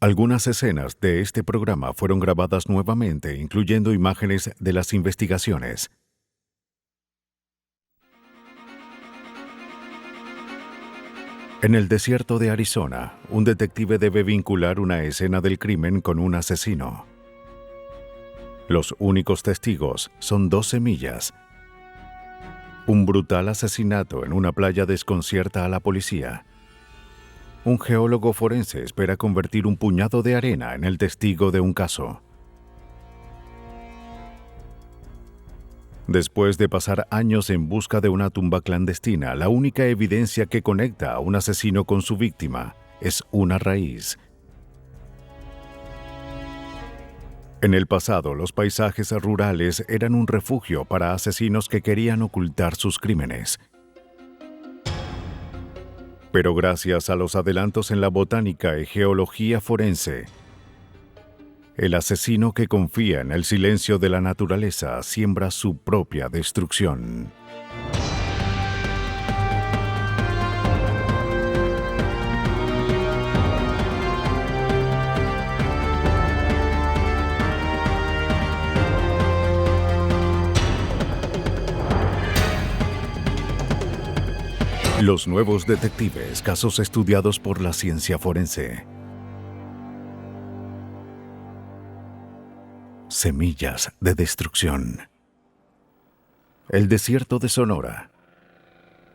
Algunas escenas de este programa fueron grabadas nuevamente, incluyendo imágenes de las investigaciones. En el desierto de Arizona, un detective debe vincular una escena del crimen con un asesino. Los únicos testigos son 2 semillas. Un brutal asesinato en una playa desconcierta a la policía. Un geólogo forense espera convertir un puñado de arena en el testigo de un caso. Después de pasar años en busca de una tumba clandestina, la única evidencia que conecta a un asesino con su víctima es una raíz. En el pasado, los paisajes rurales eran un refugio para asesinos que querían ocultar sus crímenes. Pero gracias a los adelantos en la botánica y geología forense, el asesino que confía en el silencio de la naturaleza siembra su propia destrucción. Los nuevos detectives, casos estudiados por la ciencia forense. Semillas de destrucción. El desierto de Sonora.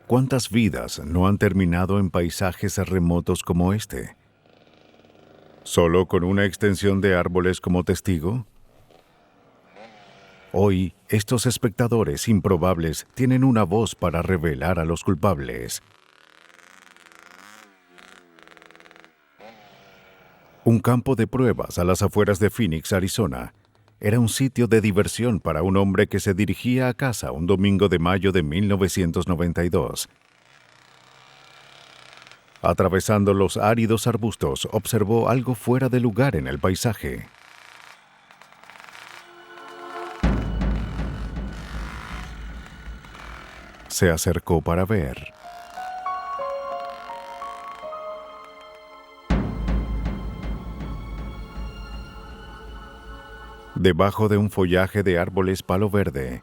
¿Cuántas vidas no han terminado en paisajes remotos como este? ¿Solo con una extensión de árboles como testigo? Hoy, estos espectadores improbables tienen una voz para revelar a los culpables. Un campo de pruebas a las afueras de Phoenix, Arizona, era un sitio de diversión para un hombre que se dirigía a casa un domingo de mayo de 1992. Atravesando los áridos arbustos, observó algo fuera de lugar en el paisaje. Se acercó para ver. Debajo de un follaje de árboles palo verde,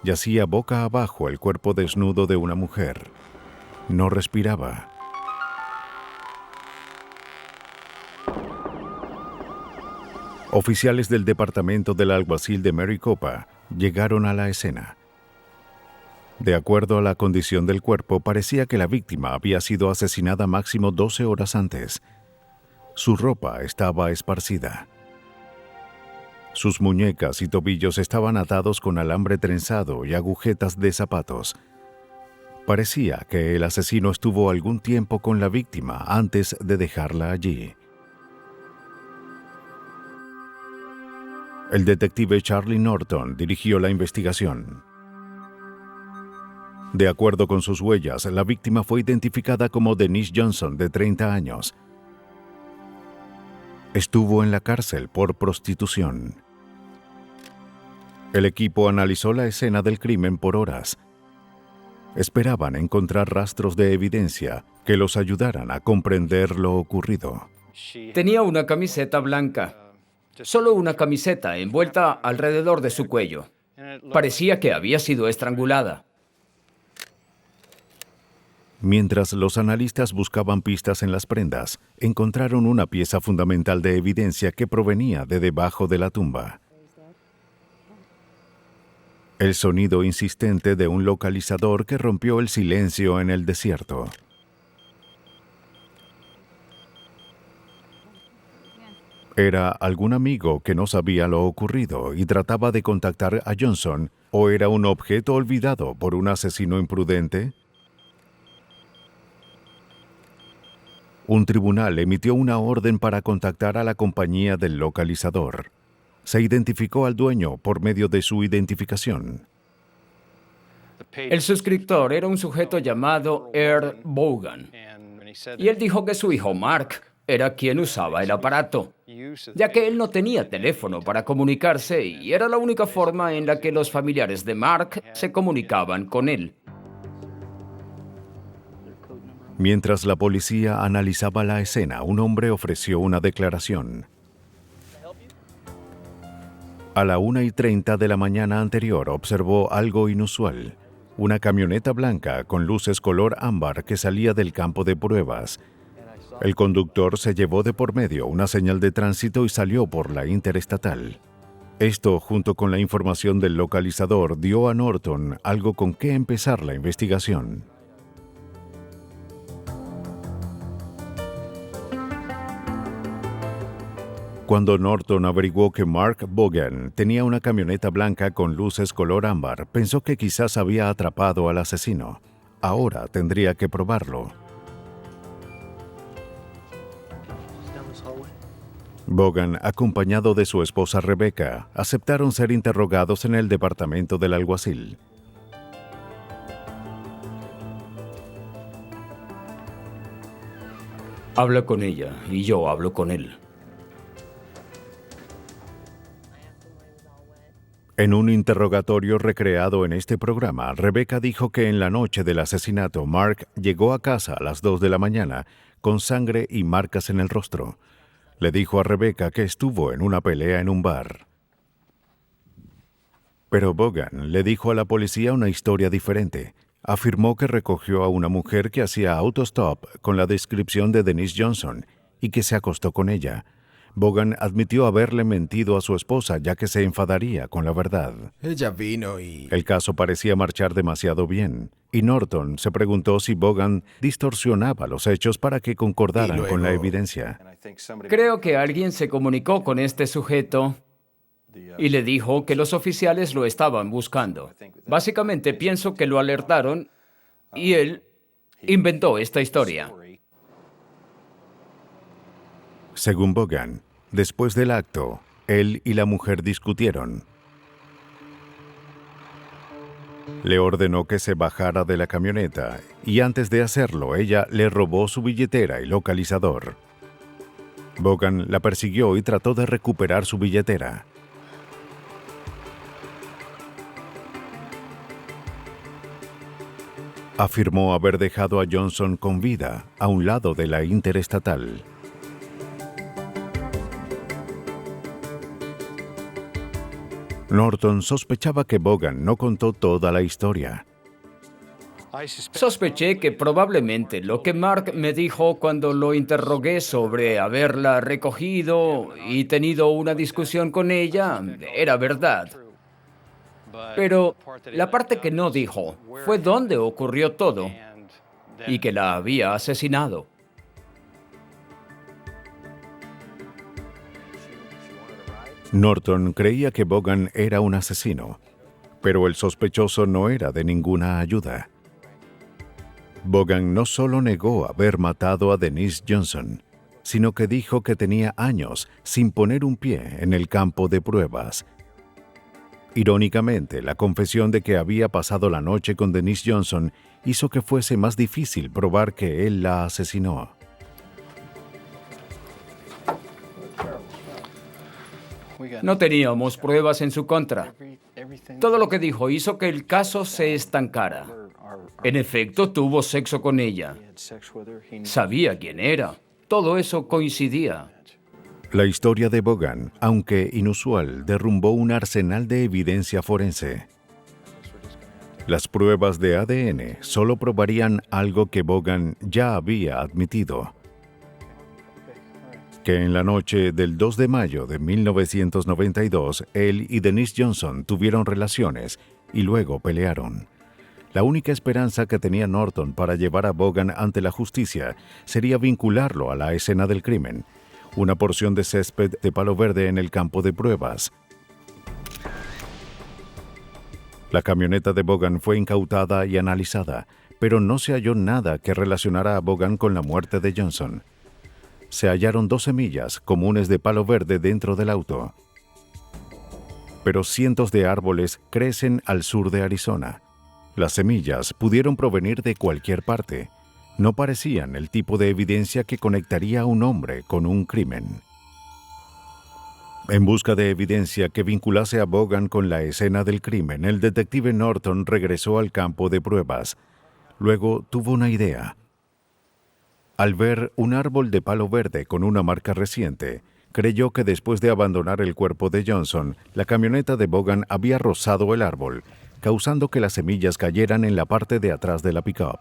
yacía boca abajo el cuerpo desnudo de una mujer. No respiraba. Oficiales del departamento del alguacil de Maricopa llegaron a la escena. De acuerdo a la condición del cuerpo, parecía que la víctima había sido asesinada máximo 12 horas antes. Su ropa estaba esparcida. Sus muñecas y tobillos estaban atados con alambre trenzado y agujetas de zapatos. Parecía que el asesino estuvo algún tiempo con la víctima antes de dejarla allí. El detective Charlie Norton dirigió la investigación. De acuerdo con sus huellas, la víctima fue identificada como Denise Johnson, de 30 años. Estuvo en la cárcel por prostitución. El equipo analizó la escena del crimen por horas. Esperaban encontrar rastros de evidencia que los ayudaran a comprender lo ocurrido. Tenía una camiseta blanca, solo una camiseta envuelta alrededor de su cuello. Parecía que había sido estrangulada. Mientras los analistas buscaban pistas en las prendas, encontraron una pieza fundamental de evidencia que provenía de debajo de la tumba. El sonido insistente de un localizador que rompió el silencio en el desierto. ¿Era algún amigo que no sabía lo ocurrido y trataba de contactar a Johnson, o era un objeto olvidado por un asesino imprudente? Un tribunal emitió una orden para contactar a la compañía del localizador. Se identificó al dueño por medio de su identificación. El suscriptor era un sujeto llamado Earl Vaughan, y él dijo que su hijo Mark era quien usaba el aparato, ya que él no tenía teléfono para comunicarse y era la única forma en la que los familiares de Mark se comunicaban con él. Mientras la policía analizaba la escena, un hombre ofreció una declaración. A la 1:30 de la mañana anterior observó algo inusual. Una camioneta blanca con luces color ámbar que salía del campo de pruebas. El conductor se llevó de por medio una señal de tránsito y salió por la interestatal. Esto, junto con la información del localizador, dio a Norton algo con qué empezar la investigación. Cuando Norton averiguó que Mark Vaughan tenía una camioneta blanca con luces color ámbar, pensó que quizás había atrapado al asesino. Ahora tendría que probarlo. Vaughan, acompañado de su esposa Rebecca, aceptaron ser interrogados en el departamento del alguacil. Habla con ella y yo hablo con él. En un interrogatorio recreado en este programa, Rebecca dijo que en la noche del asesinato, Mark llegó a casa a las 2 de la mañana con sangre y marcas en el rostro. Le dijo a Rebecca que estuvo en una pelea en un bar. Pero Vaughan le dijo a la policía una historia diferente. Afirmó que recogió a una mujer que hacía autostop con la descripción de Denise Johnson y que se acostó con ella. Vaughan admitió haberle mentido a su esposa ya que se enfadaría con la verdad. Ella vino y... El caso parecía marchar demasiado bien, y Norton se preguntó si Vaughan distorsionaba los hechos para que concordaran con la evidencia. Creo que alguien se comunicó con este sujeto y le dijo que los oficiales lo estaban buscando. Básicamente pienso que lo alertaron y él inventó esta historia. Según Vaughan, después del acto, él y la mujer discutieron. Le ordenó que se bajara de la camioneta y antes de hacerlo, ella le robó su billetera y localizador. Vaughan la persiguió y trató de recuperar su billetera. Afirmó haber dejado a Johnson con vida a un lado de la interestatal. Norton sospechaba que Vaughan no contó toda la historia. Sospeché que probablemente lo que Mark me dijo cuando lo interrogué sobre haberla recogido y tenido una discusión con ella era verdad. Pero la parte que no dijo fue dónde ocurrió todo y que la había asesinado. Norton creía que Vaughan era un asesino, pero el sospechoso no era de ninguna ayuda. Vaughan no solo negó haber matado a Denise Johnson, sino que dijo que tenía años sin poner un pie en el campo de pruebas. Irónicamente, la confesión de que había pasado la noche con Denise Johnson hizo que fuese más difícil probar que él la asesinó. No teníamos pruebas en su contra. Todo lo que dijo hizo que el caso se estancara. En efecto, tuvo sexo con ella. Sabía quién era. Todo eso coincidía. La historia de Vaughan, aunque inusual, derrumbó un arsenal de evidencia forense. Las pruebas de ADN solo probarían algo que Vaughan ya había admitido: que en la noche del 2 de mayo de 1992, él y Denise Johnson tuvieron relaciones y luego pelearon. La única esperanza que tenía Norton para llevar a Vaughan ante la justicia sería vincularlo a la escena del crimen, una porción de césped de palo verde en el campo de pruebas. La camioneta de Vaughan fue incautada y analizada, pero no se halló nada que relacionara a Vaughan con la muerte de Johnson. Se hallaron 2 semillas comunes de palo verde dentro del auto. Pero cientos de árboles crecen al sur de Arizona. Las semillas pudieron provenir de cualquier parte. No parecían el tipo de evidencia que conectaría a un hombre con un crimen. En busca de evidencia que vinculase a Vaughan con la escena del crimen, el detective Norton regresó al campo de pruebas. Luego tuvo una idea. Al ver un árbol de palo verde con una marca reciente, creyó que después de abandonar el cuerpo de Johnson, la camioneta de Vaughan había rozado el árbol, causando que las semillas cayeran en la parte de atrás de la pick-up.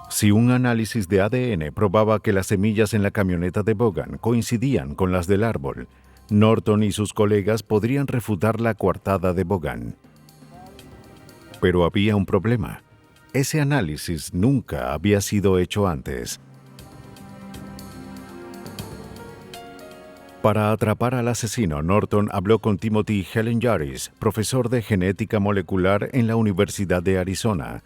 Si un análisis de ADN probaba que las semillas en la camioneta de Vaughan coincidían con las del árbol, Norton y sus colegas podrían refutar la coartada de Vaughan. Pero había un problema. Ese análisis nunca había sido hecho antes. Para atrapar al asesino, Norton habló con Timothy Helen Jarvis, profesor de genética molecular en la Universidad de Arizona.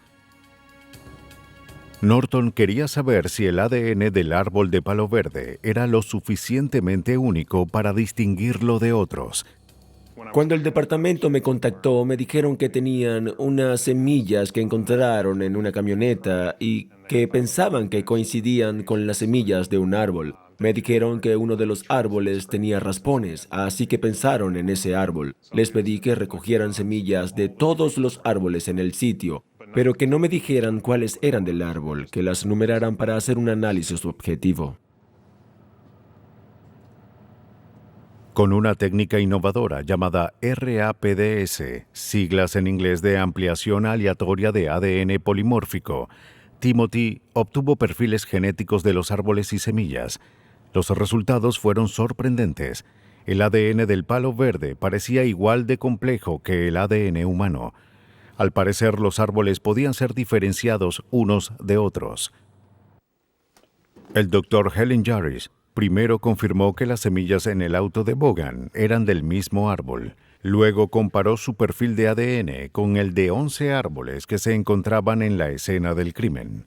Norton quería saber si el ADN del árbol de palo verde era lo suficientemente único para distinguirlo de otros. Cuando el departamento me contactó, me dijeron que tenían unas semillas que encontraron en una camioneta y que pensaban que coincidían con las semillas de un árbol. Me dijeron que uno de los árboles tenía raspones, así que pensaron en ese árbol. Les pedí que recogieran semillas de todos los árboles en el sitio, pero que no me dijeran cuáles eran del árbol, que las numeraran para hacer un análisis objetivo. Con una técnica innovadora llamada RAPDS, siglas en inglés de ampliación aleatoria de ADN polimórfico, Timothy obtuvo perfiles genéticos de los árboles y semillas. Los resultados fueron sorprendentes. El ADN del palo verde parecía igual de complejo que el ADN humano. Al parecer, los árboles podían ser diferenciados unos de otros. El Dr. Helen Jarvis primero confirmó que las semillas en el auto de Vaughan eran del mismo árbol. Luego comparó su perfil de ADN con el de 11 árboles que se encontraban en la escena del crimen.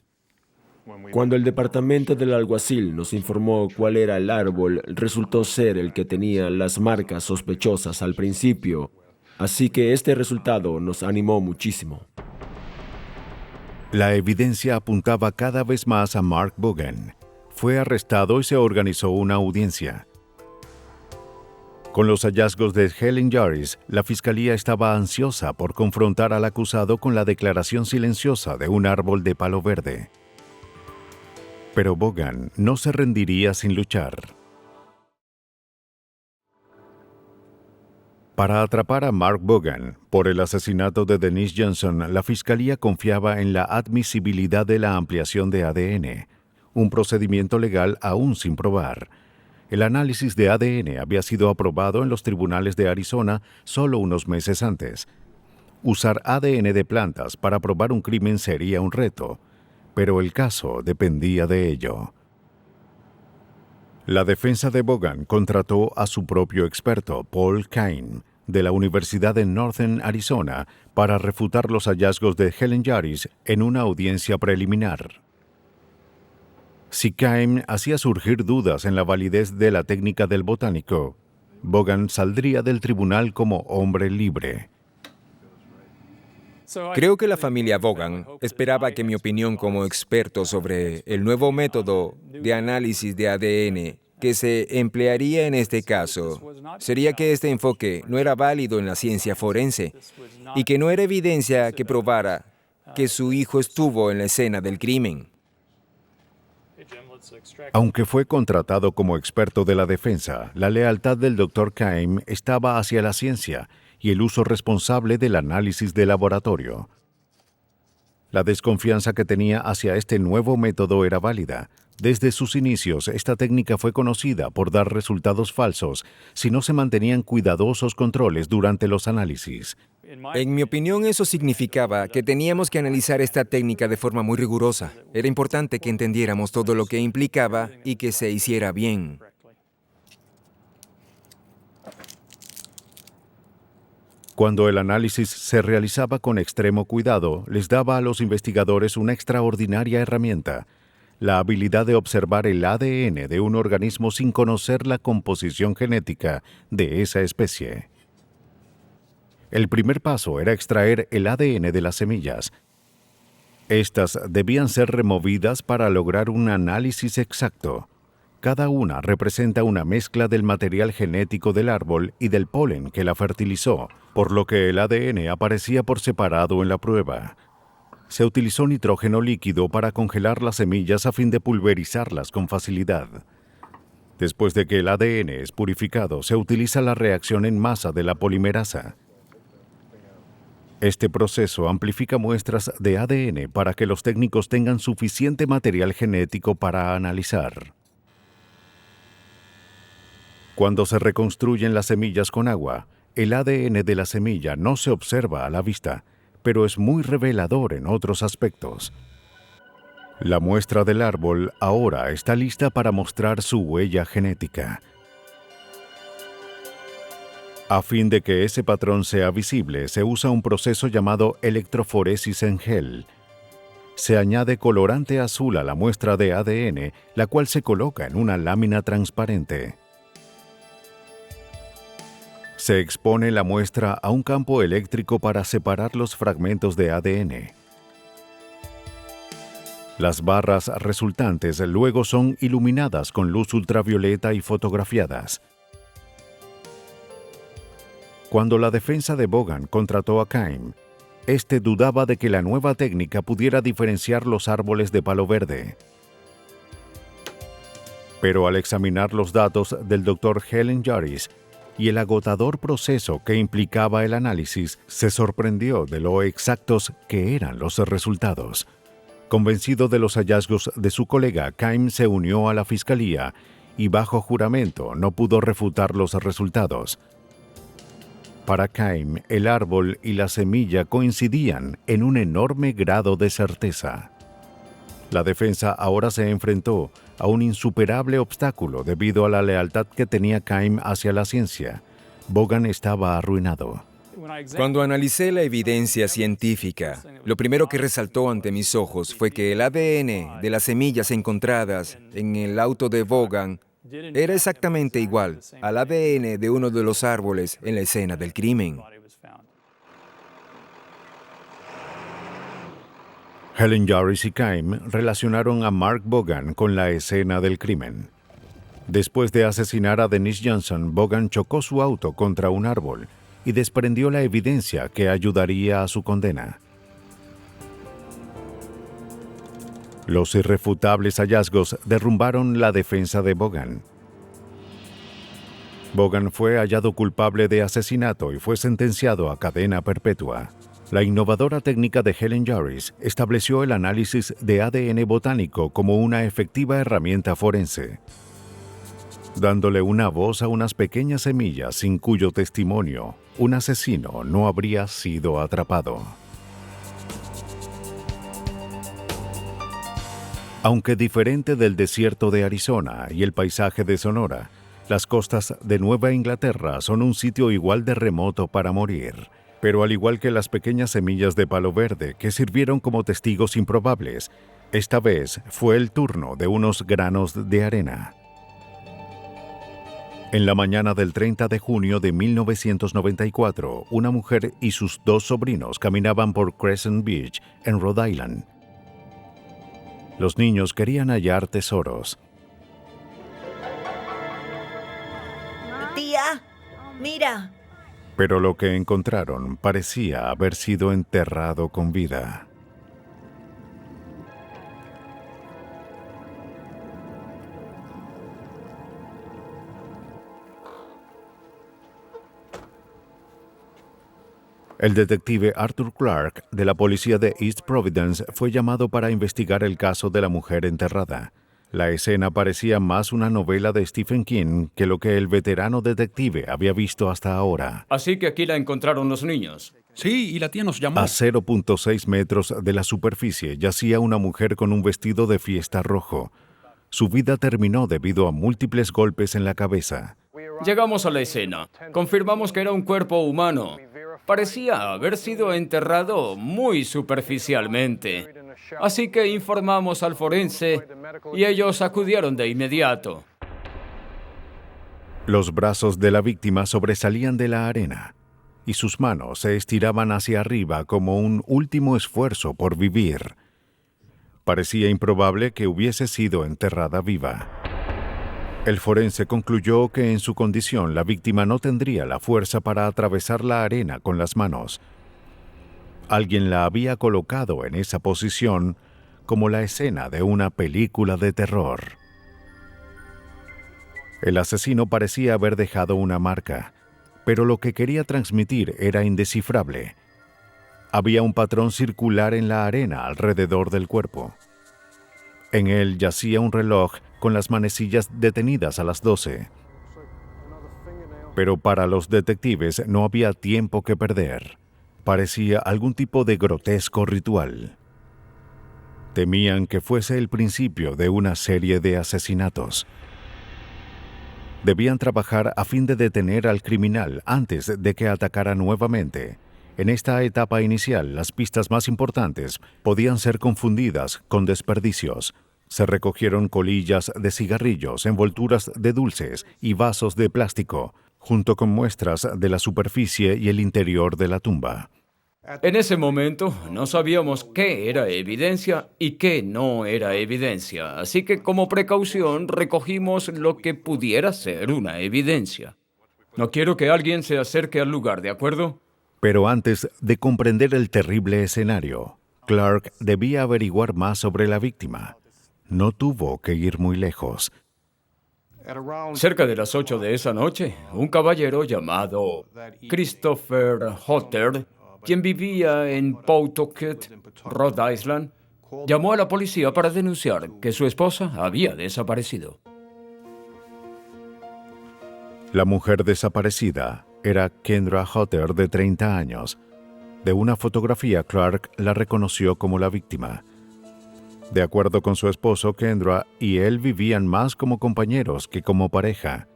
Cuando el departamento del alguacil nos informó cuál era el árbol, resultó ser el que tenía las marcas sospechosas al principio. Así que este resultado nos animó muchísimo. La evidencia apuntaba cada vez más a Mark Vaughan. Fue arrestado y se organizó una audiencia. Con los hallazgos de Helen Jarvis, la fiscalía estaba ansiosa por confrontar al acusado con la declaración silenciosa de un árbol de palo verde. Pero Vaughan no se rendiría sin luchar. Para atrapar a Mark Vaughan por el asesinato de Denise Johnson, la fiscalía confiaba en la admisibilidad de la ampliación de ADN, un procedimiento legal aún sin probar. El análisis de ADN había sido aprobado en los tribunales de Arizona solo unos meses antes. Usar ADN de plantas para probar un crimen sería un reto, pero el caso dependía de ello. La defensa de Vaughan contrató a su propio experto, Paul Kane, de la Universidad de Northern Arizona, para refutar los hallazgos de Helen Jarvis en una audiencia preliminar. Si Kane hacía surgir dudas en la validez de la técnica del botánico, Vaughan saldría del tribunal como hombre libre. Creo que la familia Vaughan esperaba que mi opinión como experto sobre el nuevo método de análisis de ADN que se emplearía en este caso sería que este enfoque no era válido en la ciencia forense y que no era evidencia que probara que su hijo estuvo en la escena del crimen. Aunque fue contratado como experto de la defensa, la lealtad del Dr. Kane estaba hacia la ciencia y el uso responsable del análisis de laboratorio. La desconfianza que tenía hacia este nuevo método era válida. Desde sus inicios, esta técnica fue conocida por dar resultados falsos si no se mantenían cuidadosos controles durante los análisis. En mi opinión, eso significaba que teníamos que analizar esta técnica de forma muy rigurosa. Era importante que entendiéramos todo lo que implicaba y que se hiciera bien. Cuando el análisis se realizaba con extremo cuidado, les daba a los investigadores una extraordinaria herramienta: la habilidad de observar el ADN de un organismo sin conocer la composición genética de esa especie. El primer paso era extraer el ADN de las semillas. Estas debían ser removidas para lograr un análisis exacto. Cada una representa una mezcla del material genético del árbol y del polen que la fertilizó, por lo que el ADN aparecía por separado en la prueba. se utilizó nitrógeno líquido para congelar las semillas a fin de pulverizarlas con facilidad. Después de que el ADN es purificado, se utiliza la reacción en masa de la polimerasa. Este proceso amplifica muestras de ADN para que los técnicos tengan suficiente material genético para analizar. Cuando se reconstruyen las semillas con agua, el ADN de la semilla no se observa a la vista, pero es muy revelador en otros aspectos. La muestra del árbol ahora está lista para mostrar su huella genética. A fin de que ese patrón sea visible, se usa un proceso llamado electroforesis en gel. Se añade colorante azul a la muestra de ADN, la cual se coloca en una lámina transparente. Se expone la muestra a un campo eléctrico para separar los fragmentos de ADN. Las barras resultantes luego son iluminadas con luz ultravioleta y fotografiadas. Cuando la defensa de Vaughan contrató a Keim, este dudaba de que la nueva técnica pudiera diferenciar los árboles de palo verde. Pero al examinar los datos del Dr. Helen Jarvis y el agotador proceso que implicaba el análisis, se sorprendió de lo exactos que eran los resultados. Convencido de los hallazgos de su colega, Keim se unió a la fiscalía y bajo juramento no pudo refutar los resultados. Para Keim, el árbol y la semilla coincidían en un enorme grado de certeza. La defensa ahora se enfrentó a un insuperable obstáculo debido a la lealtad que tenía Keim hacia la ciencia. Vaughan estaba arruinado. Cuando analicé la evidencia científica, lo primero que resaltó ante mis ojos fue que el ADN de las semillas encontradas en el auto de Vaughan era exactamente igual al ADN de uno de los árboles en la escena del crimen. Helen Jarvis y Keim relacionaron a Mark Vaughan con la escena del crimen. Después de asesinar a Denise Johnson, Vaughan chocó su auto contra un árbol y desprendió la evidencia que ayudaría a su condena. Los irrefutables hallazgos derrumbaron la defensa de Vaughan. Vaughan fue hallado culpable de asesinato y fue sentenciado a cadena perpetua. La innovadora técnica de Helen Jarvis estableció el análisis de ADN botánico como una efectiva herramienta forense, dándole una voz a unas pequeñas semillas sin cuyo testimonio un asesino no habría sido atrapado. Aunque diferente del desierto de Arizona y el paisaje de Sonora, las costas de Nueva Inglaterra son un sitio igual de remoto para morir. Pero al igual que las pequeñas semillas de palo verde que sirvieron como testigos improbables, esta vez fue el turno de unos granos de arena. En la mañana del 30 de junio de 1994, una mujer y sus dos sobrinos caminaban por Crescent Beach, en Rhode Island. Los niños querían hallar tesoros. Tía, mira. Pero lo que encontraron parecía haber sido enterrado con vida. El detective Arthur Clark de la policía de East Providence fue llamado para investigar el caso de la mujer enterrada. La escena parecía más una novela de Stephen King que lo que el veterano detective había visto hasta ahora. Así que aquí la encontraron los niños. Sí, y la tía nos llamó. A 0.6 metros de la superficie yacía una mujer con un vestido de fiesta rojo. Su vida terminó debido a múltiples golpes en la cabeza. Llegamos a la escena. Confirmamos que era un cuerpo humano. Parecía haber sido enterrado muy superficialmente. Así que informamos al forense y ellos acudieron de inmediato. Los brazos de la víctima sobresalían de la arena y sus manos se estiraban hacia arriba como un último esfuerzo por vivir. Parecía improbable que hubiese sido enterrada viva. El forense concluyó que en su condición la víctima no tendría la fuerza para atravesar la arena con las manos. Alguien la había colocado en esa posición como la escena de una película de terror. El asesino parecía haber dejado una marca, pero lo que quería transmitir era indescifrable. Había un patrón circular en la arena alrededor del cuerpo. En él yacía un reloj con las manecillas detenidas a las 12. Pero para los detectives no había tiempo que perder. Parecía algún tipo de grotesco ritual. Temían que fuese el principio de una serie de asesinatos. Debían trabajar a fin de detener al criminal antes de que atacara nuevamente. En esta etapa inicial, las pistas más importantes podían ser confundidas con desperdicios. Se recogieron colillas de cigarrillos, envolturas de dulces y vasos de plástico, junto con muestras de la superficie y el interior de la tumba. En ese momento no sabíamos qué era evidencia y qué no era evidencia, así que como precaución recogimos lo que pudiera ser una evidencia. No quiero que alguien se acerque al lugar, ¿de acuerdo? Pero antes de comprender el terrible escenario, Clark debía averiguar más sobre la víctima. No tuvo que ir muy lejos. Cerca de las 8 de esa noche, un caballero llamado Christopher Hodder, quien vivía en Pawtucket, Rhode Island, llamó a la policía para denunciar que su esposa había desaparecido. La mujer desaparecida era Kendra Hodder, de 30 años. De una fotografía, Clark la reconoció como la víctima. De acuerdo con su esposo, Kendra y él vivían más como compañeros que como pareja.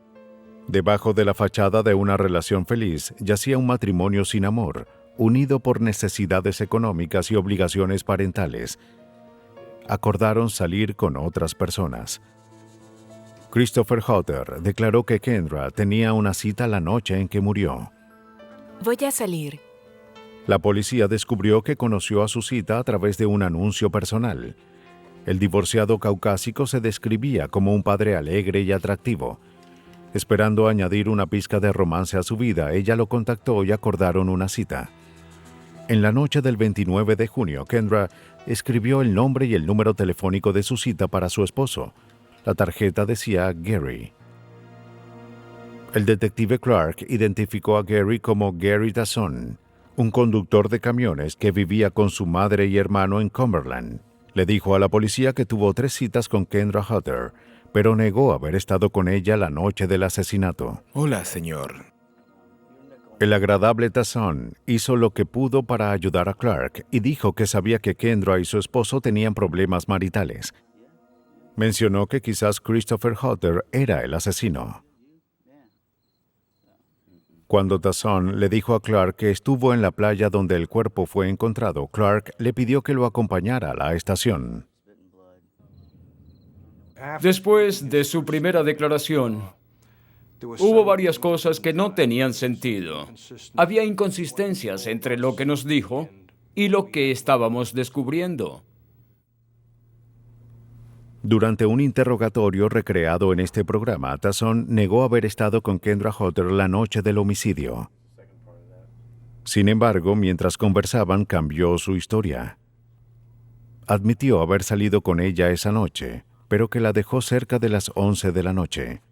Debajo de la fachada de una relación feliz yacía un matrimonio sin amor, unido por necesidades económicas y obligaciones parentales. Acordaron salir con otras personas. Christopher Hodder declaró que Kendra tenía una cita la noche en que murió. Voy a salir. La policía descubrió que conoció a su cita a través de un anuncio personal. El divorciado caucásico se describía como un padre alegre y atractivo. Esperando añadir una pizca de romance a su vida, ella lo contactó y acordaron una cita. En la noche del 29 de junio, Kendra escribió el nombre y el número telefónico de su cita para su esposo. La tarjeta decía Gary. El detective Clark identificó a Gary como Gary Tazon, un conductor de camiones que vivía con su madre y hermano en Cumberland. Le dijo a la policía que tuvo 3 citas con Kendra Hodder, pero negó haber estado con ella la noche del asesinato. Hola, señor. El agradable Tazon hizo lo que pudo para ayudar a Clark y dijo que sabía que Kendra y su esposo tenían problemas maritales. Mencionó que quizás Christopher Hodder era el asesino. Cuando Tazon le dijo a Clark que estuvo en la playa donde el cuerpo fue encontrado, Clark le pidió que lo acompañara a la estación. Después de su primera declaración, hubo varias cosas que no tenían sentido. Había inconsistencias entre lo que nos dijo y lo que estábamos descubriendo. Durante un interrogatorio recreado en este programa, Tazon negó haber estado con Kendra Hodder la noche del homicidio. Sin embargo, mientras conversaban, cambió su historia. Admitió haber salido con ella esa noche, pero que la dejó cerca de las 11 de la noche.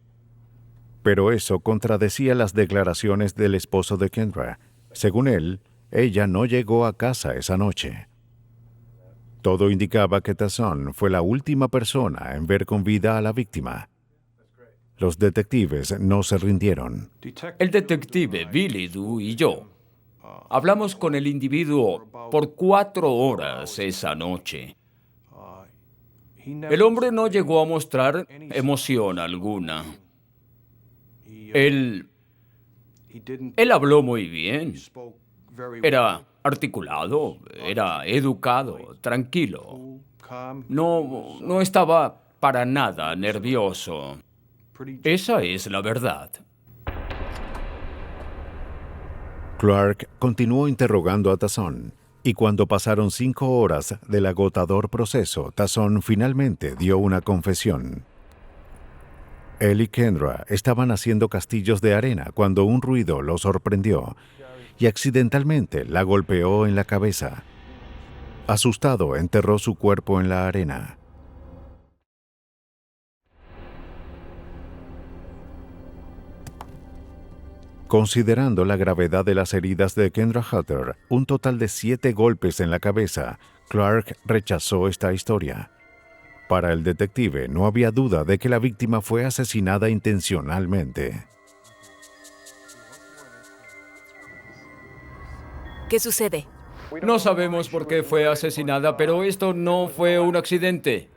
Pero eso contradecía las declaraciones del esposo de Kendra. Según él, ella no llegó a casa esa noche. Todo indicaba que Tazon fue la última persona en ver con vida a la víctima. Los detectives no se rindieron. El detective Billy Du y yo hablamos con el individuo por 4 horas esa noche. El hombre no llegó a mostrar emoción alguna. Él habló muy bien. Era articulado, era educado, tranquilo. No estaba para nada nervioso. Esa es la verdad. Clark continuó interrogando a Tazon, y cuando pasaron 5 horas del agotador proceso, Tazon finalmente dio una confesión. Él y Kendra estaban haciendo castillos de arena cuando un ruido los sorprendió, y accidentalmente la golpeó en la cabeza. Asustado, enterró su cuerpo en la arena. Considerando la gravedad de las heridas de Kendra Hutter, un total de 7 golpes en la cabeza, Clark rechazó esta historia. Para el detective, no había duda de que la víctima fue asesinada intencionalmente. ¿Qué sucede? No sabemos por qué fue asesinada, pero esto no fue un accidente.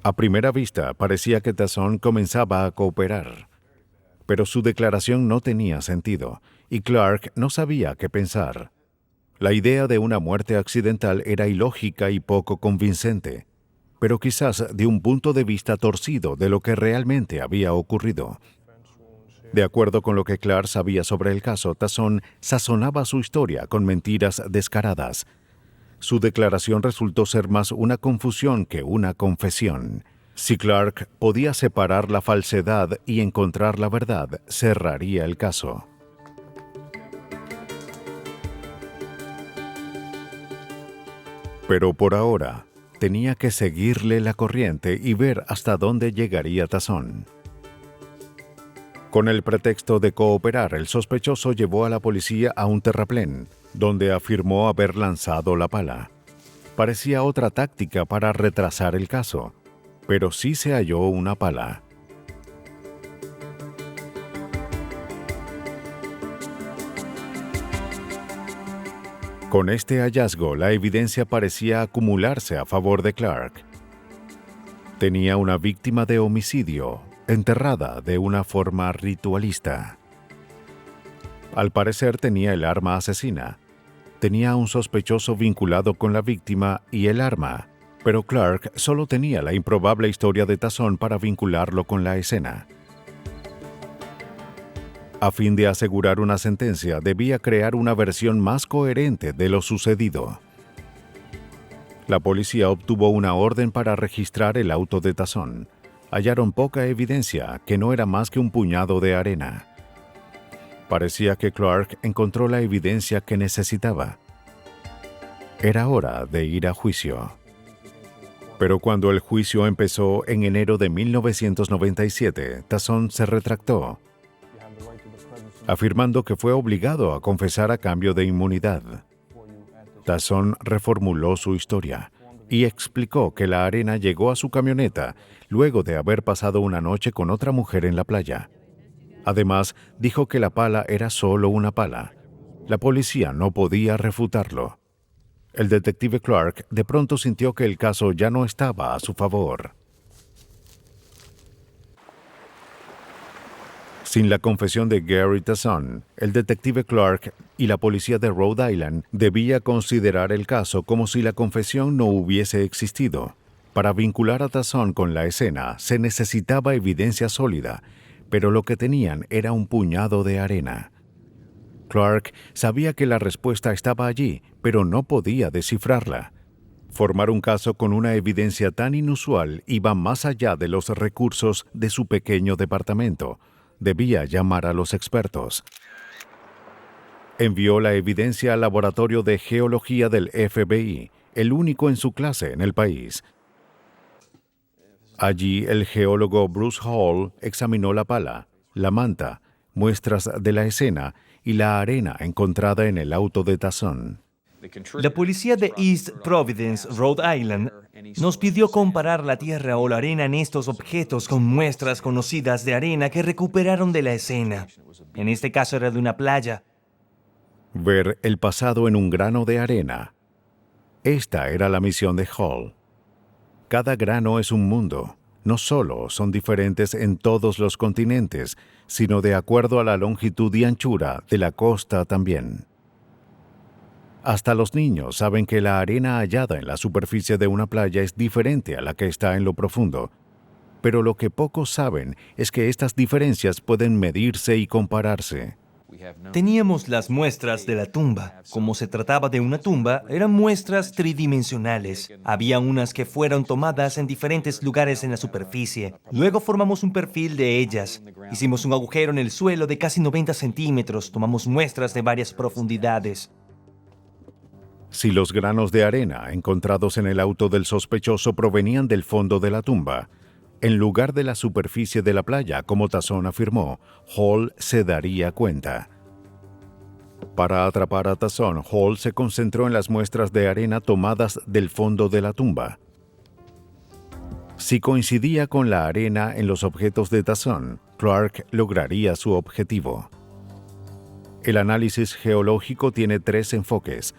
A primera vista, parecía que Tazón comenzaba a cooperar. Pero su declaración no tenía sentido, y Clark no sabía qué pensar. La idea de una muerte accidental era ilógica y poco convincente, pero quizás de un punto de vista torcido de lo que realmente había ocurrido. De acuerdo con lo que Clark sabía sobre el caso, Tazón sazonaba su historia con mentiras descaradas. Su declaración resultó ser más una confusión que una confesión. Si Clark podía separar la falsedad y encontrar la verdad, cerraría el caso. Pero por ahora, tenía que seguirle la corriente y ver hasta dónde llegaría Tazón. Con el pretexto de cooperar, el sospechoso llevó a la policía a un terraplén, donde afirmó haber lanzado la pala. Parecía otra táctica para retrasar el caso, pero sí se halló una pala. Con este hallazgo, la evidencia parecía acumularse a favor de Clark. Tenía una víctima de homicidio, enterrada de una forma ritualista. Al parecer tenía el arma asesina. Tenía a un sospechoso vinculado con la víctima y el arma, pero Clark solo tenía la improbable historia de Tazón para vincularlo con la escena. A fin de asegurar una sentencia, debía crear una versión más coherente de lo sucedido. La policía obtuvo una orden para registrar el auto de Tazón. Hallaron poca evidencia, que no era más que un puñado de arena. Parecía que Clark encontró la evidencia que necesitaba. Era hora de ir a juicio. Pero cuando el juicio empezó en enero de 1997, Tazón se retractó, afirmando que fue obligado a confesar a cambio de inmunidad. Tazón reformuló su historia y explicó que la arena llegó a su camioneta luego de haber pasado una noche con otra mujer en la playa. Además, dijo que la pala era solo una pala. La policía no podía refutarlo. El detective Clark de pronto sintió que el caso ya no estaba a su favor. Sin la confesión de Gary Tazón, el detective Clark y la policía de Rhode Island debía considerar el caso como si la confesión no hubiese existido. Para vincular a Tazón con la escena se necesitaba evidencia sólida, pero lo que tenían era un puñado de arena. Clark sabía que la respuesta estaba allí, pero no podía descifrarla. Formar un caso con una evidencia tan inusual iba más allá de los recursos de su pequeño departamento. Debía llamar a los expertos. Envió la evidencia al laboratorio de geología del FBI, el único en su clase en el país. Allí, el geólogo Bruce Hall examinó la pala, la manta, muestras de la escena y la arena encontrada en el auto de Tazón. La policía de East Providence, Rhode Island, nos pidió comparar la tierra o la arena en estos objetos con muestras conocidas de arena que recuperaron de la escena. En este caso era de una playa. Ver el pasado en un grano de arena. Esta era la misión de Hall. Cada grano es un mundo. No solo son diferentes en todos los continentes, sino de acuerdo a la longitud y anchura de la costa también. Hasta los niños saben que la arena hallada en la superficie de una playa es diferente a la que está en lo profundo, pero lo que pocos saben es que estas diferencias pueden medirse y compararse. Teníamos las muestras de la tumba. Como se trataba de una tumba, eran muestras tridimensionales. Había unas que fueron tomadas en diferentes lugares en la superficie. Luego formamos un perfil de ellas. Hicimos un agujero en el suelo de casi 90 centímetros. Tomamos muestras de varias profundidades. Si los granos de arena encontrados en el auto del sospechoso provenían del fondo de la tumba, en lugar de la superficie de la playa, como Tazón afirmó, Hall se daría cuenta. Para atrapar a Tazón, Hall se concentró en las muestras de arena tomadas del fondo de la tumba. Si coincidía con la arena en los objetos de Tazón, Clark lograría su objetivo. El análisis geológico tiene 3 enfoques.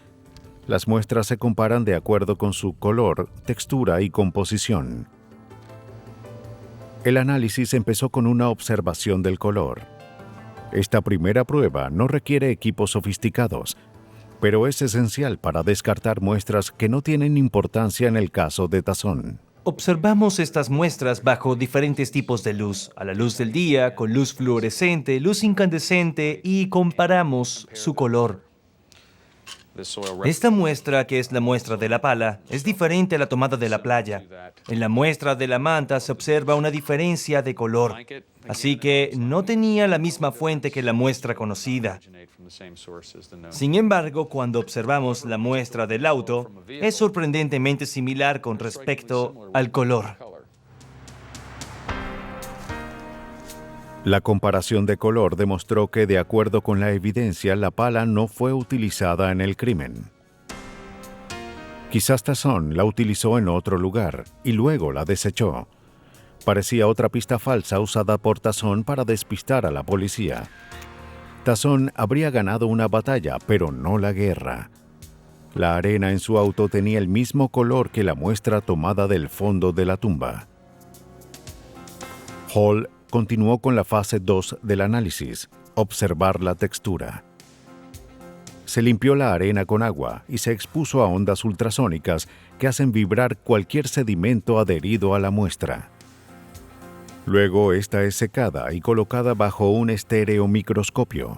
Las muestras se comparan de acuerdo con su color, textura y composición. El análisis empezó con una observación del color. Esta primera prueba no requiere equipos sofisticados, pero es esencial para descartar muestras que no tienen importancia en el caso de Tazón. Observamos estas muestras bajo diferentes tipos de luz, a la luz del día, con luz fluorescente, luz incandescente, y comparamos su color. Esta muestra, que es la muestra de la pala, es diferente a la tomada de la playa. En la muestra de la manta se observa una diferencia de color, así que no tenía la misma fuente que la muestra conocida. Sin embargo, cuando observamos la muestra del auto, es sorprendentemente similar con respecto al color. La comparación de color demostró que, de acuerdo con la evidencia, la pala no fue utilizada en el crimen. Quizás Tazón la utilizó en otro lugar y luego la desechó. Parecía otra pista falsa usada por Tazón para despistar a la policía. Tazón habría ganado una batalla, pero no la guerra. La arena en su auto tenía el mismo color que la muestra tomada del fondo de la tumba. Hall continuó con la fase 2 del análisis, observar la textura. Se limpió la arena con agua y se expuso a ondas ultrasónicas que hacen vibrar cualquier sedimento adherido a la muestra. Luego esta es secada y colocada bajo un estereomicroscopio.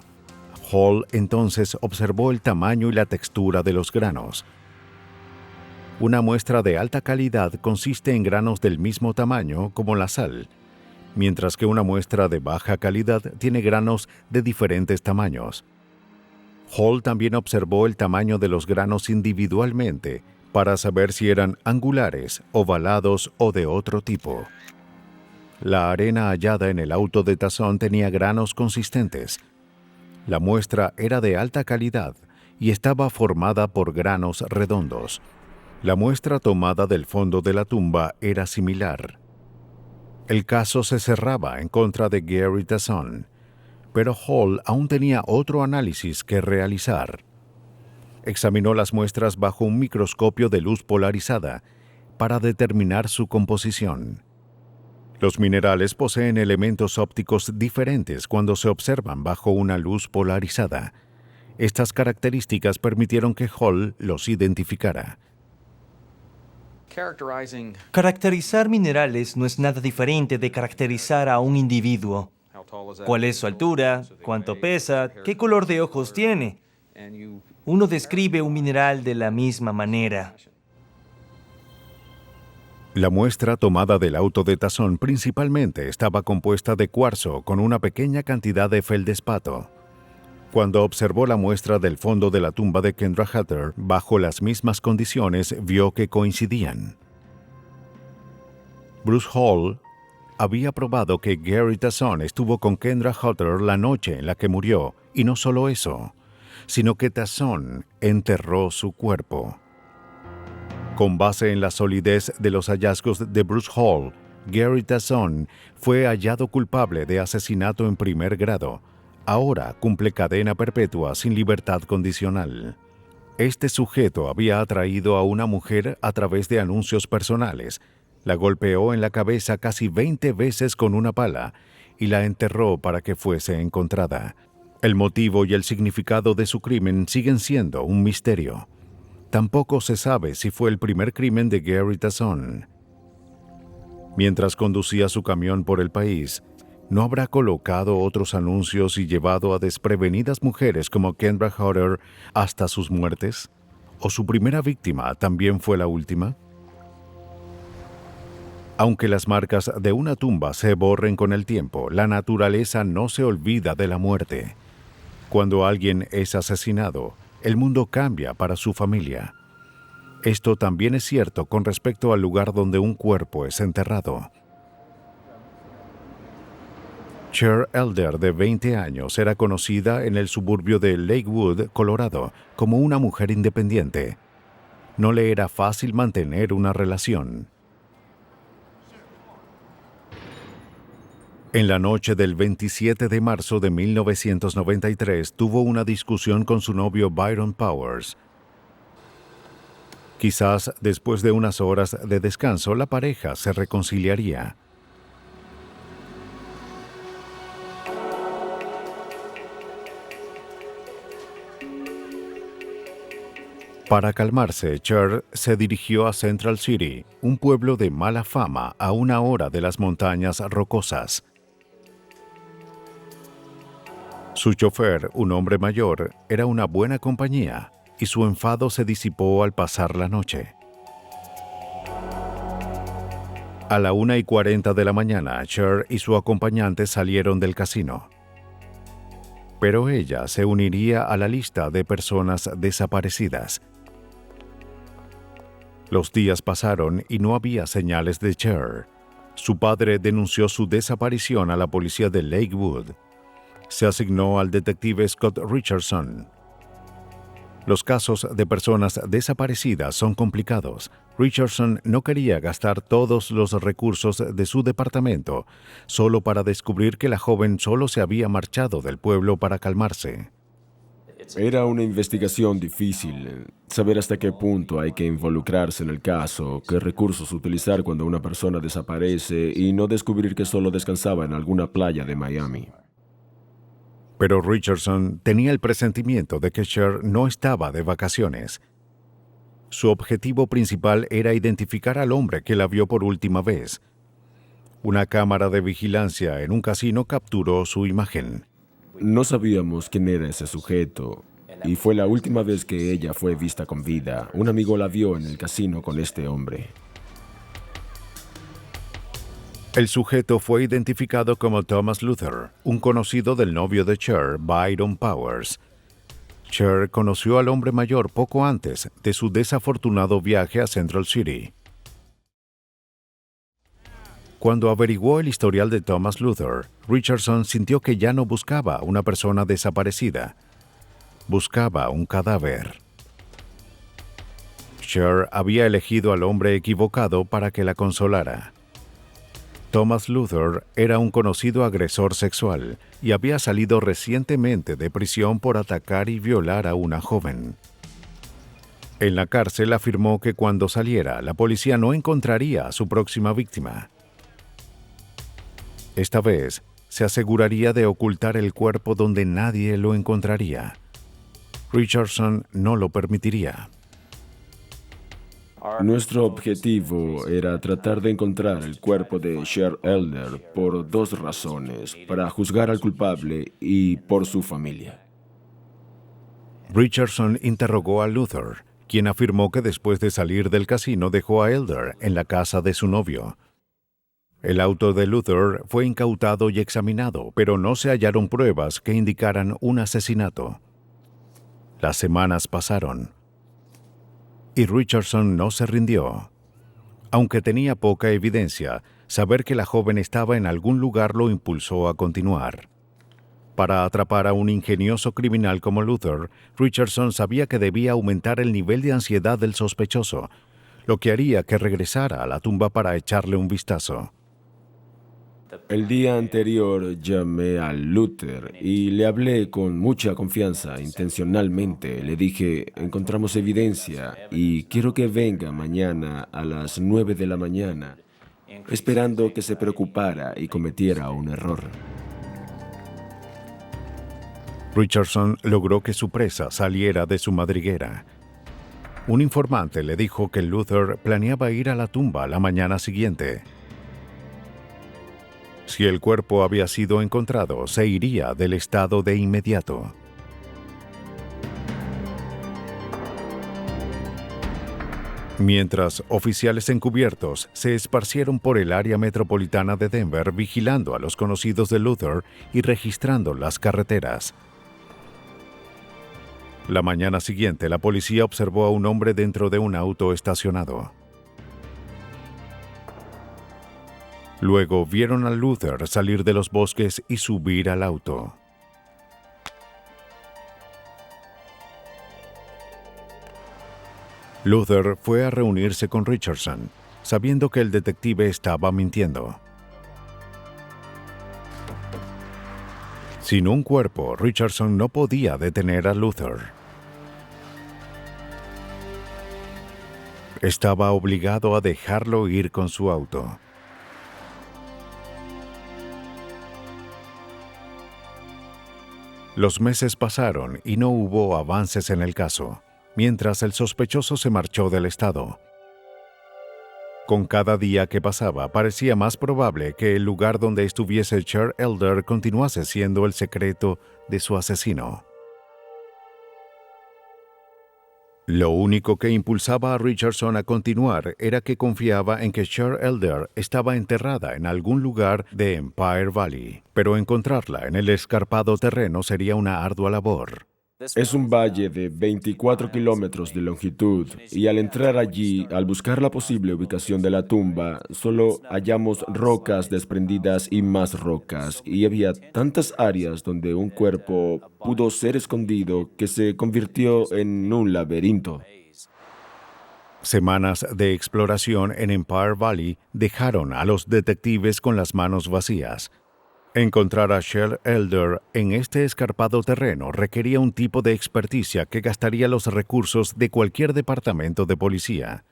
Hall entonces observó el tamaño y la textura de los granos. Una muestra de alta calidad consiste en granos del mismo tamaño como la sal, mientras que una muestra de baja calidad tiene granos de diferentes tamaños. Hall también observó el tamaño de los granos individualmente para saber si eran angulares, ovalados o de otro tipo. La arena hallada en el auto de Tazón tenía granos consistentes. La muestra era de alta calidad y estaba formada por granos redondos. La muestra tomada del fondo de la tumba era similar. El caso se cerraba en contra de Gary Tazón, pero Hall aún tenía otro análisis que realizar. Examinó las muestras bajo un microscopio de luz polarizada para determinar su composición. Los minerales poseen elementos ópticos diferentes cuando se observan bajo una luz polarizada. Estas características permitieron que Hall los identificara. Caracterizar minerales no es nada diferente de caracterizar a un individuo. ¿Cuál es su altura? ¿Cuánto pesa? ¿Qué color de ojos tiene? Uno describe un mineral de la misma manera. La muestra tomada del auto de Tazón principalmente estaba compuesta de cuarzo con una pequeña cantidad de feldespato. Cuando observó la muestra del fondo de la tumba de Kendra Hutter bajo las mismas condiciones, vio que coincidían. Bruce Hall había probado que Gary Tazón estuvo con Kendra Hutter la noche en la que murió, y no solo eso, sino que Tazón enterró su cuerpo. Con base en la solidez de los hallazgos de Bruce Hall, Gary Tazón fue hallado culpable de asesinato en primer grado. Ahora cumple cadena perpetua sin libertad condicional. Este sujeto había atraído a una mujer a través de anuncios personales, la golpeó en la cabeza casi 20 veces con una pala y la enterró para que fuese encontrada. El motivo y el significado de su crimen siguen siendo un misterio. Tampoco se sabe si fue el primer crimen de Gary Tazón. Mientras conducía su camión por el país, ¿No habrá colocado otros anuncios y llevado a desprevenidas mujeres como Kendra Hodder hasta sus muertes? ¿O su primera víctima también fue la última? Aunque las marcas de una tumba se borren con el tiempo, la naturaleza no se olvida de la muerte. Cuando alguien es asesinado, el mundo cambia para su familia. Esto también es cierto con respecto al lugar donde un cuerpo es enterrado. Cher Elder, de 20 años, era conocida en el suburbio de Lakewood, Colorado, como una mujer independiente. No le era fácil mantener una relación. En la noche del 27 de marzo de 1993 tuvo una discusión con su novio Byron Powers. Quizás después de unas horas de descanso la pareja se reconciliaría. Para calmarse, Cher se dirigió a Central City, un pueblo de mala fama a una hora de las montañas rocosas. Su chofer, un hombre mayor, era una buena compañía y su enfado se disipó al pasar la noche. A la 1:40 de la mañana, Cher y su acompañante salieron del casino. Pero ella se uniría a la lista de personas desaparecidas. Los días pasaron y no había señales de Cher. Su padre denunció su desaparición a la policía de Lakewood. Se asignó al detective Scott Richardson. Los casos de personas desaparecidas son complicados. Richardson no quería gastar todos los recursos de su departamento solo para descubrir que la joven solo se había marchado del pueblo para calmarse. Era una investigación difícil. Saber hasta qué punto hay que involucrarse en el caso, qué recursos utilizar cuando una persona desaparece y no descubrir que solo descansaba en alguna playa de Miami. Pero Richardson tenía el presentimiento de que Cher no estaba de vacaciones. Su objetivo principal era identificar al hombre que la vio por última vez. Una cámara de vigilancia en un casino capturó su imagen. No sabíamos quién era ese sujeto, y fue la última vez que ella fue vista con vida. Un amigo la vio en el casino con este hombre. El sujeto fue identificado como Thomas Luther, un conocido del novio de Cher, Byron Powers. Cher conoció al hombre mayor poco antes de su desafortunado viaje a Central City. Cuando averiguó el historial de Thomas Luther, Richardson sintió que ya no buscaba una persona desaparecida. Buscaba un cadáver. Cher había elegido al hombre equivocado para que la consolara. Thomas Luther era un conocido agresor sexual y había salido recientemente de prisión por atacar y violar a una joven. En la cárcel afirmó que cuando saliera, la policía no encontraría a su próxima víctima. Esta vez, se aseguraría de ocultar el cuerpo donde nadie lo encontraría. Richardson no lo permitiría. Nuestro objetivo era tratar de encontrar el cuerpo de Cher Elder por dos razones: para juzgar al culpable y por su familia. Richardson interrogó a Luther, quien afirmó que después de salir del casino dejó a Elder en la casa de su novio. El auto de Luther fue incautado y examinado, pero no se hallaron pruebas que indicaran un asesinato. Las semanas pasaron y Richardson no se rindió. Aunque tenía poca evidencia, saber que la joven estaba en algún lugar lo impulsó a continuar. Para atrapar a un ingenioso criminal como Luther, Richardson sabía que debía aumentar el nivel de ansiedad del sospechoso, lo que haría que regresara a la tumba para echarle un vistazo. El día anterior llamé a Luther y le hablé con mucha confianza, intencionalmente. Le dije: encontramos evidencia y quiero que venga mañana a las 9 de la mañana, esperando que se preocupara y cometiera un error. Richardson logró que su presa saliera de su madriguera. Un informante le dijo que Luther planeaba ir a la tumba la mañana siguiente. Si el cuerpo había sido encontrado, se iría del estado de inmediato. Mientras, oficiales encubiertos se esparcieron por el área metropolitana de Denver vigilando a los conocidos de Luther y registrando las carreteras. La mañana siguiente, la policía observó a un hombre dentro de un auto estacionado. Luego vieron a Luther salir de los bosques y subir al auto. Luther fue a reunirse con Richardson, sabiendo que el detective estaba mintiendo. Sin un cuerpo, Richardson no podía detener a Luther. Estaba obligado a dejarlo ir con su auto. Los meses pasaron y no hubo avances en el caso, mientras el sospechoso se marchó del estado. Con cada día que pasaba, parecía más probable que el lugar donde estuviese Cher Elder continuase siendo el secreto de su asesino. Lo único que impulsaba a Richardson a continuar era que confiaba en que Cher Elder estaba enterrada en algún lugar de Empire Valley, pero encontrarla en el escarpado terreno sería una ardua labor. Es un valle de 24 kilómetros de longitud y al entrar allí, al buscar la posible ubicación de la tumba, solo hallamos rocas desprendidas y más rocas, y había tantas áreas donde un cuerpo pudo ser escondido que se convirtió en un laberinto. Semanas de exploración en Empire Valley dejaron a los detectives con las manos vacías. Encontrar a Cher Elder en este escarpado terreno requería un tipo de experticia que gastaría los recursos de cualquier departamento de policía.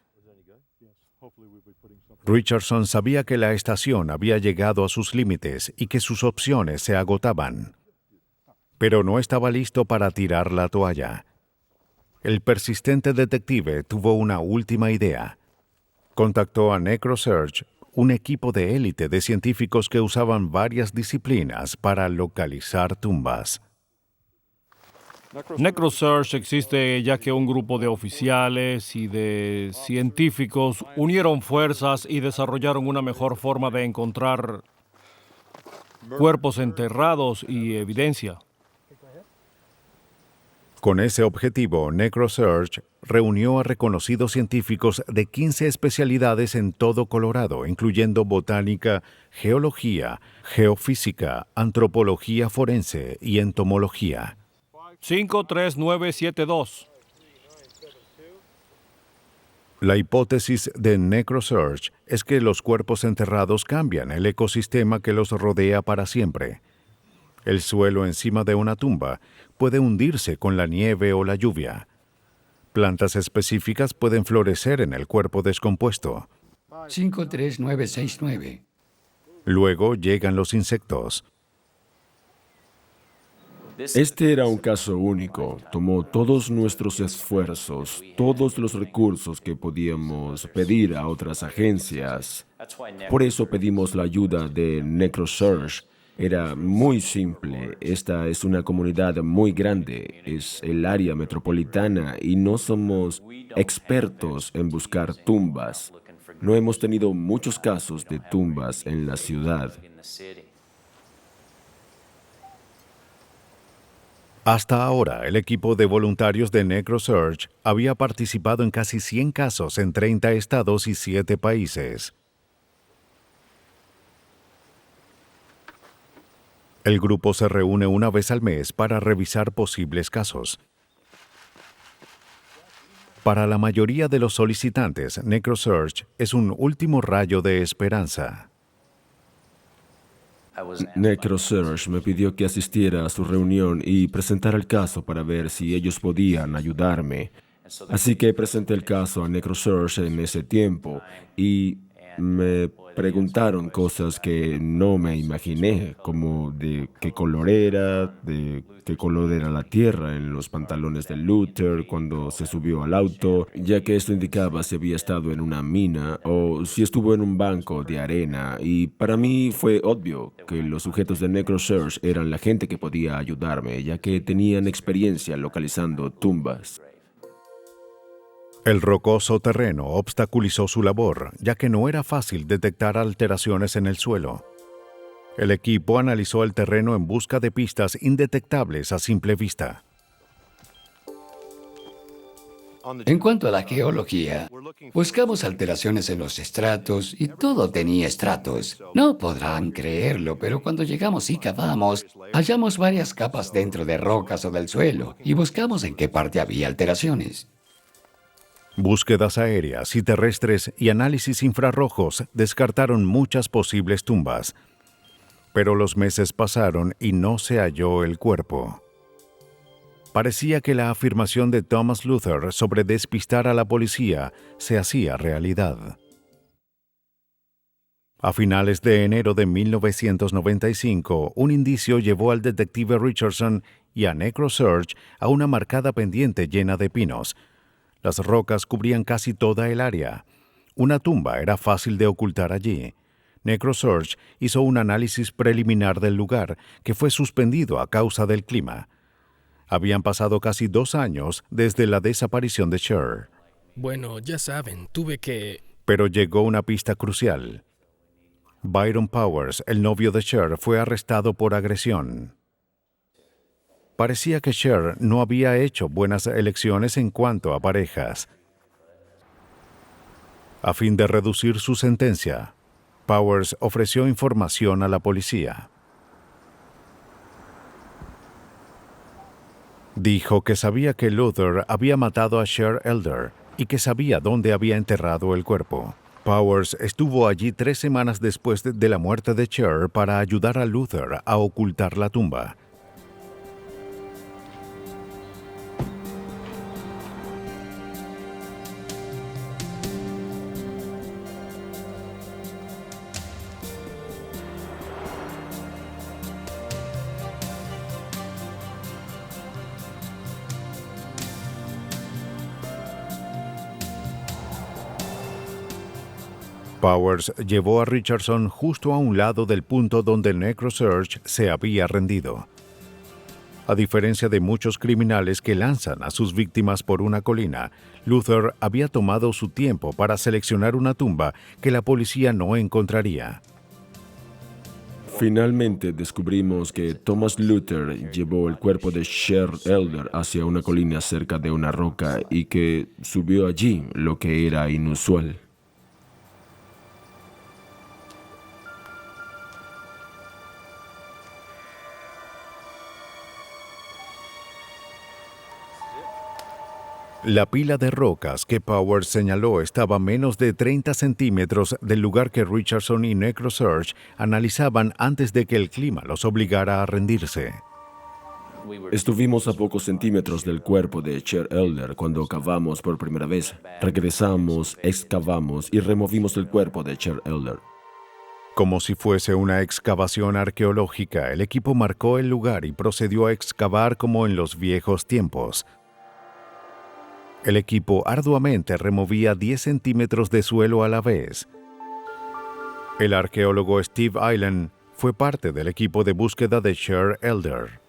Richardson sabía que la estación había llegado a sus límites y que sus opciones se agotaban. Pero no estaba listo para tirar la toalla. El persistente detective tuvo una última idea. Contactó a NecroSearch, un equipo de élite de científicos que usaban varias disciplinas para localizar tumbas. NecroSearch existe ya que un grupo de oficiales y de científicos unieron fuerzas y desarrollaron una mejor forma de encontrar cuerpos enterrados y evidencia. Con ese objetivo, NecroSearch reunió a reconocidos científicos de 15 especialidades en todo Colorado, incluyendo botánica, geología, geofísica, antropología forense y entomología. 53972. La hipótesis de NecroSearch es que los cuerpos enterrados cambian el ecosistema que los rodea para siempre. El suelo encima de una tumba puede hundirse con la nieve o la lluvia. Plantas específicas pueden florecer en el cuerpo descompuesto. 53969. Luego llegan los insectos. Este era un caso único. Tomó todos nuestros esfuerzos, todos los recursos que podíamos pedir a otras agencias. Por eso pedimos la ayuda de NecroSearch. Era muy simple. Esta es una comunidad muy grande, es el área metropolitana y no somos expertos en buscar tumbas. No hemos tenido muchos casos de tumbas en la ciudad. Hasta ahora, el equipo de voluntarios de NecroSearch había participado en casi 100 casos en 30 estados y 7 países. El grupo se reúne una vez al mes para revisar posibles casos. Para la mayoría de los solicitantes, NecroSearch es un último rayo de esperanza. NecroSearch me pidió que asistiera a su reunión y presentara el caso para ver si ellos podían ayudarme. Así que presenté el caso a NecroSearch en ese tiempo y Me preguntaron cosas que no me imaginé, como de qué color era, de qué color era la tierra en los pantalones de Luther cuando se subió al auto, ya que esto indicaba si había estado en una mina o si estuvo en un banco de arena. Y para mí fue obvio que los sujetos de NecroSearch eran la gente que podía ayudarme, ya que tenían experiencia localizando tumbas. El rocoso terreno obstaculizó su labor, ya que no era fácil detectar alteraciones en el suelo. El equipo analizó el terreno en busca de pistas indetectables a simple vista. En cuanto a la geología, buscamos alteraciones en los estratos y todo tenía estratos. No podrán creerlo, pero cuando llegamos y cavamos, hallamos varias capas dentro de rocas o del suelo y buscamos en qué parte había alteraciones. Búsquedas aéreas y terrestres y análisis infrarrojos descartaron muchas posibles tumbas. Pero los meses pasaron y no se halló el cuerpo. Parecía que la afirmación de Thomas Luther sobre despistar a la policía se hacía realidad. A finales de enero de 1995, un indicio llevó al detective Richardson y a NecroSearch a una marcada pendiente llena de pinos. Las rocas cubrían casi toda el área. Una tumba era fácil de ocultar allí. NecroSearch hizo un análisis preliminar del lugar, que fue suspendido a causa del clima. Habían pasado casi 2 años desde la desaparición de Cher. Bueno, ya saben, Pero llegó una pista crucial. Byron Powers, el novio de Cher, fue arrestado por agresión. Parecía que Cher no había hecho buenas elecciones en cuanto a parejas. A fin de reducir su sentencia, Powers ofreció información a la policía. Dijo que sabía que Luther había matado a Cher Elder y que sabía dónde había enterrado el cuerpo. Powers estuvo allí 3 semanas después de la muerte de Cher para ayudar a Luther a ocultar la tumba. Powers llevó a Richardson justo a un lado del punto donde NecroSearch se había rendido. A diferencia de muchos criminales que lanzan a sus víctimas por una colina, Luther había tomado su tiempo para seleccionar una tumba que la policía no encontraría. Finalmente descubrimos que Thomas Luther llevó el cuerpo de Cher Elder hacia una colina cerca de una roca y que subió allí, lo que era inusual. La pila de rocas que Powers señaló estaba a menos de 30 centímetros del lugar que Richardson y NecroSearch analizaban antes de que el clima los obligara a rendirse. Estuvimos a pocos centímetros del cuerpo de Cher Elder cuando cavamos por primera vez. Regresamos, excavamos y removimos el cuerpo de Cher Elder. Como si fuese una excavación arqueológica, el equipo marcó el lugar y procedió a excavar como en los viejos tiempos. El equipo arduamente removía 10 centímetros de suelo a la vez. El arqueólogo Steve Island fue parte del equipo de búsqueda de Cher Elder.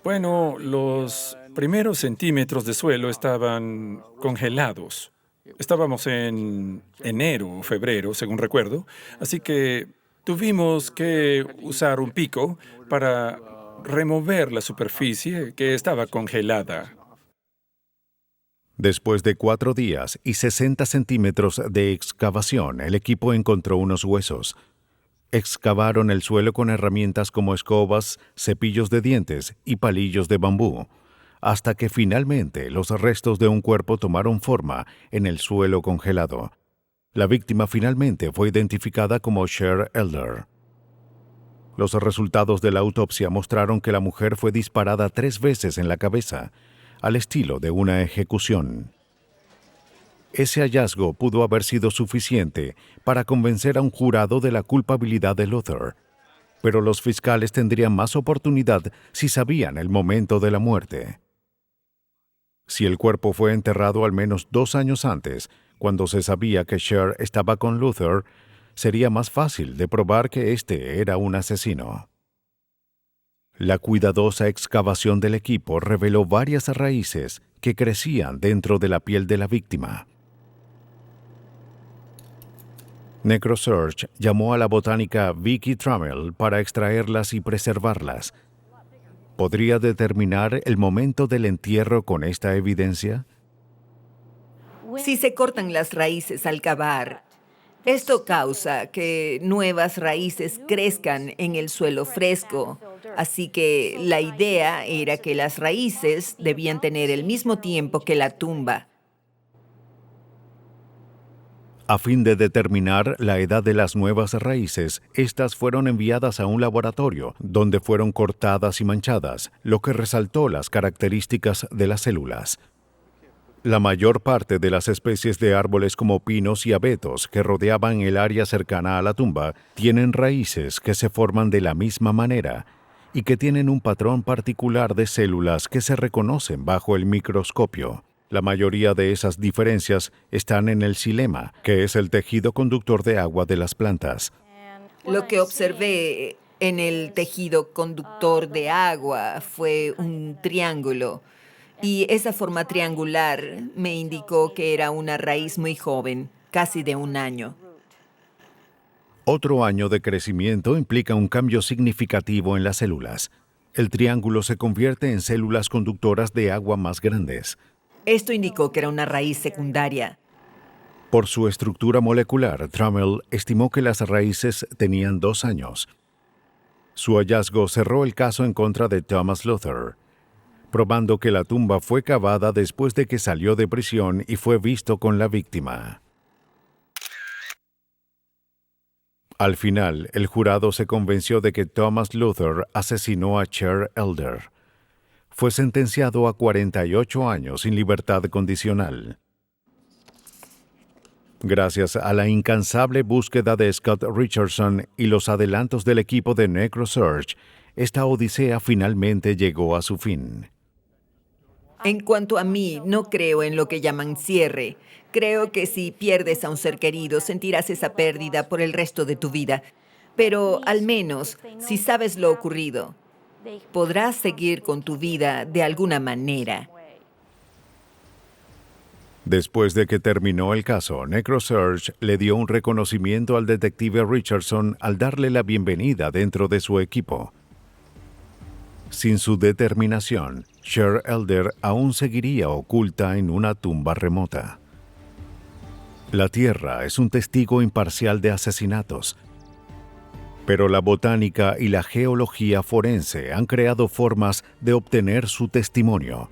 Bueno, los primeros centímetros de suelo estaban congelados. Estábamos en enero o febrero, según recuerdo, así que tuvimos que usar un pico para remover la superficie que estaba congelada. Después de 4 días y 60 centímetros de excavación, el equipo encontró unos huesos. Excavaron el suelo con herramientas como escobas, cepillos de dientes y palillos de bambú, hasta que finalmente los restos de un cuerpo tomaron forma en el suelo congelado. La víctima finalmente fue identificada como Cher Elder. Los resultados de la autopsia mostraron que la mujer fue disparada 3 veces en la cabeza, al estilo de una ejecución. Ese hallazgo pudo haber sido suficiente para convencer a un jurado de la culpabilidad de Luther, pero los fiscales tendrían más oportunidad si sabían el momento de la muerte. Si el cuerpo fue enterrado al menos 2 años antes, cuando se sabía que Sher estaba con Luther, sería más fácil de probar que éste era un asesino. La cuidadosa excavación del equipo reveló varias raíces que crecían dentro de la piel de la víctima. NecroSearch llamó a la botánica Vicky Trammell para extraerlas y preservarlas. ¿Podría determinar el momento del entierro con esta evidencia? Si se cortan las raíces al cavar, esto causa que nuevas raíces crezcan en el suelo fresco. Así que la idea era que las raíces debían tener el mismo tiempo que la tumba. A fin de determinar la edad de las nuevas raíces, estas fueron enviadas a un laboratorio, donde fueron cortadas y manchadas, lo que resaltó las características de las células. La mayor parte de las especies de árboles como pinos y abetos que rodeaban el área cercana a la tumba tienen raíces que se forman de la misma manera y que tienen un patrón particular de células que se reconocen bajo el microscopio. La mayoría de esas diferencias están en el xilema, que es el tejido conductor de agua de las plantas. Lo que observé en el tejido conductor de agua fue un triángulo, y esa forma triangular me indicó que era una raíz muy joven, casi de 1 año. Otro año de crecimiento implica un cambio significativo en las células. El triángulo se convierte en células conductoras de agua más grandes. Esto indicó que era una raíz secundaria. Por su estructura molecular, Trammell estimó que las raíces tenían 2 años. Su hallazgo cerró el caso en contra de Thomas Luther, probando que la tumba fue cavada después de que salió de prisión y fue visto con la víctima. Al final, el jurado se convenció de que Thomas Luther asesinó a Sher Elder. Fue sentenciado a 48 años sin libertad condicional. Gracias a la incansable búsqueda de Scott Richardson y los adelantos del equipo de NecroSearch, esta odisea finalmente llegó a su fin. En cuanto a mí, no creo en lo que llaman cierre. Creo que si pierdes a un ser querido, sentirás esa pérdida por el resto de tu vida. Pero al menos, si sabes lo ocurrido, podrás seguir con tu vida de alguna manera. Después de que terminó el caso, NecroSearch le dio un reconocimiento al detective Richardson al darle la bienvenida dentro de su equipo. Sin su determinación, Sher Elder aún seguiría oculta en una tumba remota. La Tierra es un testigo imparcial de asesinatos, pero la botánica y la geología forense han creado formas de obtener su testimonio.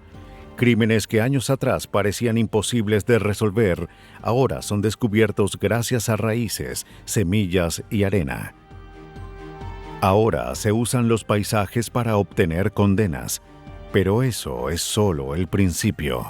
Crímenes que años atrás parecían imposibles de resolver, ahora son descubiertos gracias a raíces, semillas y arena. Ahora se usan los paisajes para obtener condenas, pero eso es solo el principio.